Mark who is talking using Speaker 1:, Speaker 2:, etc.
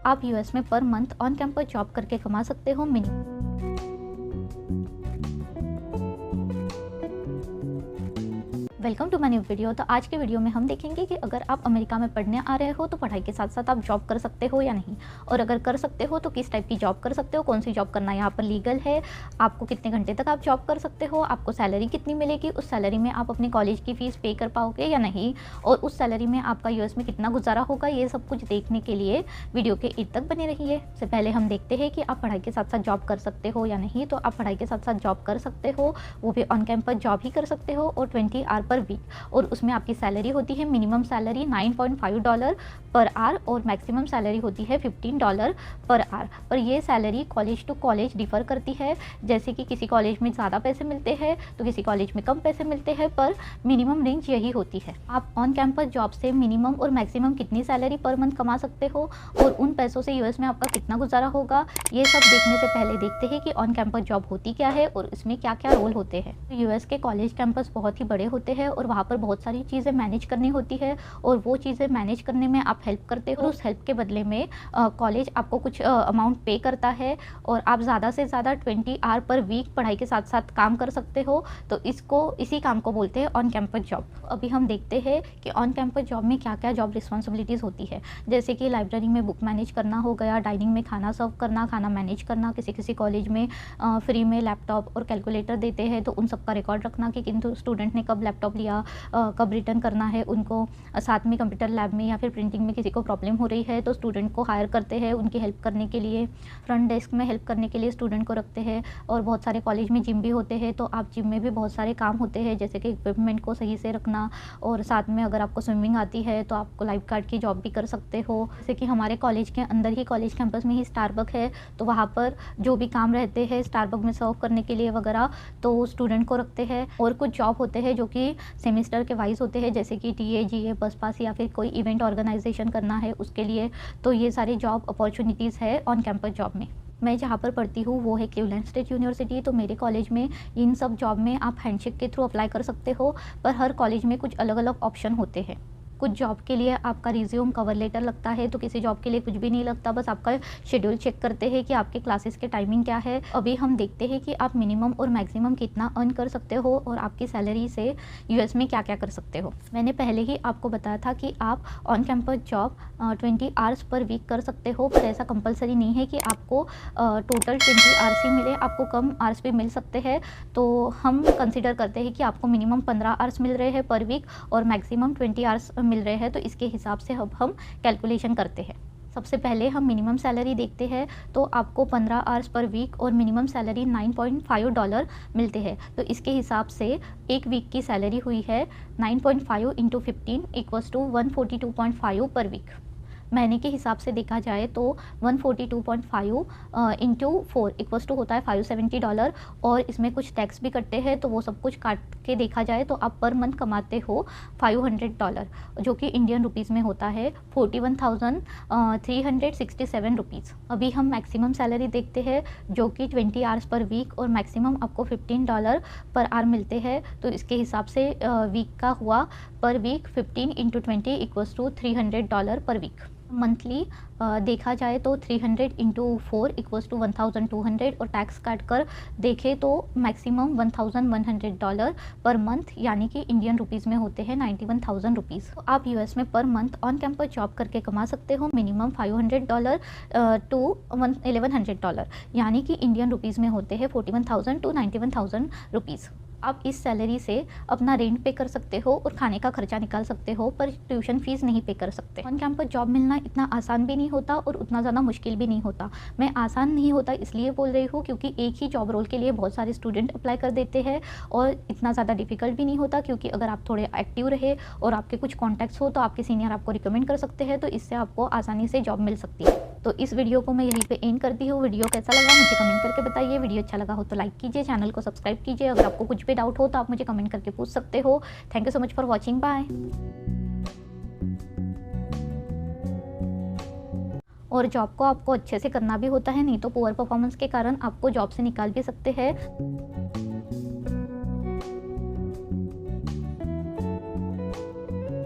Speaker 1: आप यूएस में per month on campus job करके कमा सकते हो minimum. Welcome to my new video. तो आज के वीडियो में हम देखेंगे कि अगर आप अमेरिका में पढ़ने आ रहे हो तो पढ़ाई के साथ साथ आप जॉब कर सकते हो या नहीं, और अगर कर सकते हो तो किस टाइप की जॉब कर सकते हो, कौन सी जॉब करना यहाँ पर लीगल है, आपको कितने घंटे तक आप जॉब कर सकते हो, आपको सैलरी कितनी मिलेगी, उस सैलरी में आप अपनी कॉलेज की फ़ीस पे कर पाओगे या नहीं, और उस सैलरी में आपका यूएस में कितना गुजारा होगा। ये सब कुछ देखने के लिए वीडियो के एंड तक बने रहिए। इससे पहले हम देखते हैं कि आप पढ़ाई के साथ साथ जॉब कर सकते हो या नहीं। तो आप पढ़ाई के साथ साथ जॉब कर सकते हो, वो भी ऑन कैंपस जॉब ही कर सकते हो, और 20 आवर पर वीक, और उसमें आपकी सैलरी होती है मिनिमम सैलरी $9.5 पर आवर और मैक्सिमम सैलरी होती है $15 पर आवर। पर ये salary college to college differ करती है, जैसे कि किसी कॉलेज में ज़्यादा पैसे मिलते हैं तो किसी कॉलेज में कम पैसे मिलते हैं, पर मिनिमम रेंज यही होती है। आप ऑन कैंपस जॉब से मिनिमम और मैक्सिमम कितनी सैलरी पर मंथ कमा सकते हो और उन पैसों से यूएस में आपका कितना गुजारा होगा, ये सब देखने से पहले देखते हैं कि ऑन कैंपस जॉब होती क्या है और इसमें क्या क्या रोल होते हैं। तो यूएस के कॉलेज कैंपस बहुत ही बड़े होते हैं और वहाँ पर बहुत सारी चीज़ें मैनेज करनी होती है, और वो चीज़ें मैनेज करने में आप हेल्प करते हो। उस हेल्प के बदले में कॉलेज आपको कुछ अमाउंट पे करता है, और आप ज़्यादा से ज़्यादा 20 आवर पर वीक पढ़ाई के साथ साथ काम कर सकते हो। तो इसी काम को बोलते हैं ऑन कैंपस जॉब। अभी हम देखते हैं कि ऑन कैंपस जॉब में क्या क्या जॉब रिस्पॉन्सिबिलिटीज़ होती है, जैसे कि लाइब्रेरी में बुक मैनेज करना हो गया, डाइनिंग में खाना सर्व करना, खाना मैनेज करना, किसी किसी कॉलेज में फ्री में लैपटॉप और कैलकुलेटर देते हैं तो उन सब का रिकॉर्ड रखना कि किन स्टूडेंट ने कब लैपटॉप लिया, कब रिटर्न करना है उनको। साथ में कंप्यूटर लैब में या फिर प्रिंटिंग में किसी को प्रॉब्लम हो रही है तो स्टूडेंट को हायर करते हैं उनकी हेल्प करने के लिए। फ्रंट डेस्क में हेल्प करने के लिए स्टूडेंट को रखते हैं, और बहुत सारे कॉलेज में जिम भी होते हैं तो आप जिम में भी बहुत सारे काम होते हैं, जैसे कि इक्विपमेंट को सही से रखना, और साथ में अगर आपको स्विमिंग आती है तो आपको लाइफ गार्ड की जॉब भी कर सकते हो। जैसे कि हमारे कॉलेज के अंदर ही कॉलेज कैंपस में ही स्टारबक है, तो वहाँ पर जो भी काम रहते हैं स्टारबक में सर्व करने के लिए वगैरह, तो स्टूडेंट को रखते हैं। और कुछ जॉब होते हैं जो कि सेमेस्टर के वाइज होते हैं, जैसे कि टीए, जीए, बस पास या फिर कोई इवेंट ऑर्गेनाइजेशन करना है उसके लिए। तो ये सारी जॉब अपॉर्चुनिटीज़ है ऑन कैंपस जॉब में। मैं जहाँ पर पढ़ती हूँ वो है क्लीवलैंड स्टेट यूनिवर्सिटी। तो मेरे कॉलेज में इन सब जॉब में आप हैंडशेक के थ्रू अप्लाई कर सकते हो, पर हर कॉलेज में कुछ अलग अलग ऑप्शन होते हैं। कुछ जॉब के लिए आपका रिज्यूम, कवर लेटर लगता है, तो किसी जॉब के लिए कुछ भी नहीं लगता, बस आपका शेड्यूल चेक करते हैं कि आपके क्लासेस के टाइमिंग क्या है। अभी हम देखते हैं कि आप मिनिमम और मैक्सिमम कितना अर्न कर सकते हो और आपकी सैलरी से यूएस में क्या क्या कर सकते हो। मैंने पहले ही आपको बताया था कि आप on campus job 20 hours per week कर सकते हो, पर ऐसा कंपलसरी नहीं है कि आपको टोटल 20 आवर्स ही मिले, आपको कम आवर्स भी मिल सकते हैं। तो हम कंसिडर करते हैं कि आपको मिनिमम 15 आवर्स मिल रहे हैं पर वीक और मैक्सिमम 20 आवर्स मिल रहे हैं, तो इसके हिसाब से अब हम कैलकुलेशन करते हैं। सबसे पहले हम मिनिमम सैलरी देखते हैं, तो आपको 15 आवर्स पर वीक और मिनिमम सैलरी $9.5 मिलते हैं। तो इसके हिसाब से एक वीक की सैलरी हुई है 9.5 इंटू 15 इक्वल्स टू 142.5 पर वीक। महीने के हिसाब से देखा जाए तो 142.5 इंटू 4 इक्वल्स टू होता है $570, और इसमें कुछ टैक्स भी कटते हैं, तो वो सब कुछ काट के देखा जाए तो आप पर मंथ कमाते हो $500, जो कि इंडियन रुपीज़ में होता है 41,367 रुपीज़। अभी हम मैक्सिमम सैलरी देखते हैं जो कि 20 आवर्स पर वीक और मैक्सिमम आपको $15 पर आवर मिलते हैं। तो इसके हिसाब से वीक का हुआ पर वीक 15 इंटू 20 इक्वल्स टू $300 पर वीक। मंथली देखा जाए तो 300 इंटू 4 इक्वल्स टू 1200, और टैक्स काट कर देखें तो मैक्सिमम $1100 पर मंथ, यानी कि इंडियन रुपीज़ में होते हैं 91,000 रुपीज़। तो आप यूएस में per month on campus job करके कमा सकते हो मिनिमम $500 टू $1100, यानी कि इंडियन रुपीज़ में होते हैं 41,000 टू 91,000 रुपीज़। आप इस सैलरी से अपना रेंट पे कर सकते हो और खाने का खर्चा निकाल सकते हो, पर ट्यूशन फीस नहीं पे कर सकते। ऑन कैंपस जॉब मिलना इतना आसान भी नहीं होता और उतना ज़्यादा मुश्किल भी नहीं होता। मैं आसान नहीं होता इसलिए बोल रही हूँ क्योंकि एक ही जॉब रोल के लिए बहुत सारे स्टूडेंट अप्लाई कर देते हैं, और इतना ज़्यादा डिफिकल्ट भी नहीं होता, क्योंकि अगर आप थोड़े एक्टिव रहे और आपके कुछ कॉन्टैक्ट्स हो तो आपके सीनियर आपको रिकमेंड कर सकते हैं, तो इससे आपको आसानी से जॉब मिल सकती है। तो इस वीडियो को मैं यहीं पे एंड करती हूँ। वीडियो कैसा लगा मुझे कमेंट करके बताइए। वीडियो अच्छा लगा हो तो लाइक कीजिए, चैनल को सब्सक्राइब कीजिए। अगर आपको कुछ भी डाउट हो तो आप मुझे कमेंट करके पूछ सकते हो। Thank you so much for watching, bye. और जॉब को आपको अच्छे से करना भी होता है, नहीं तो पुअर परफॉर्मेंस के कारण आपको जॉब से निकाल भी सकते हैं।